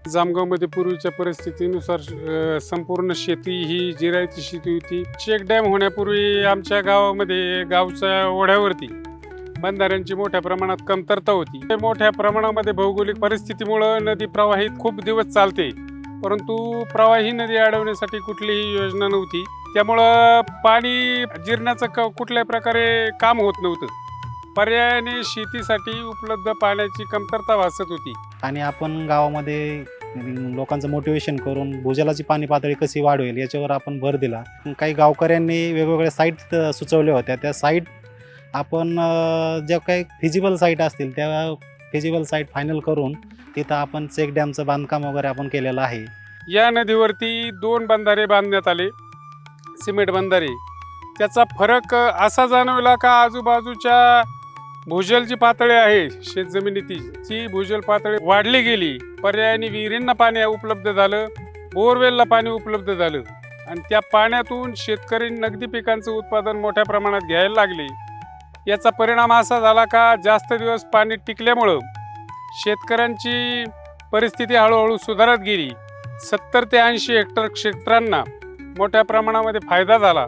जामगावमध्ये पूर्वीच्या परिस्थितीनुसार संपूर्ण शेती ही जिरायती शेती होती. चेक डॅम होण्यापूर्वी आमच्या गावामध्ये गावच्या ओढ्यावरती बंधाऱ्यांची मोठ्या प्रमाणात कमतरता होती. मोठ्या प्रमाणामध्ये भौगोलिक परिस्थितीमुळे नदी प्रवाहित खूप दिवस चालते, परंतु प्रवाही नदी अडवण्यासाठी कुठलीही योजना नव्हती. त्यामुळं पाणी जिरण्याचं कुठल्याही प्रकारे काम होत नव्हतं. पर्यायाने शेतीसाठी उपलब्ध पाण्याची कमतरता भासत होती. आणि आपण गावामध्ये लोकांचं मोटिवेशन करून भूजलाची पाणी पातळी कशी वाढवेल याच्यावर आपण भर दिला. काही गावकऱ्यांनी वेगवेगळ्या साईट सुचवल्या होत्या. त्या साईट आपण ज्या काही फिजिबल साईट असतील त्या फिजिबल साईट फायनल करून तिथं आपण चेक डॅमचं बांधकाम वगैरे आपण केलेलं आहे. या नदीवरती 2 बंधारे बांधण्यात आले, सिमेंट बंधारे. त्याचा फरक असा जाणवला का आजूबाजूच्या भूजलची पातळी आहे शेतजमिनीची भूजल पातळी वाढली गेली. पर्यायाने विहिरींना पाणी उपलब्ध झालं, बोरवेलला पाणी उपलब्ध झालं आणि त्या पाण्यातून शेतकरी नगदी पिकांचं उत्पादन मोठ्या प्रमाणात घ्यायला लागले. याचा परिणाम असा झाला का जास्त दिवस पाणी टिकल्यामुळं शेतकऱ्यांची परिस्थिती हळूहळू सुधारत गेली. 70 ते 80 हेक्टर क्षेत्रांना मोठ्या प्रमाणामध्ये फायदा झाला.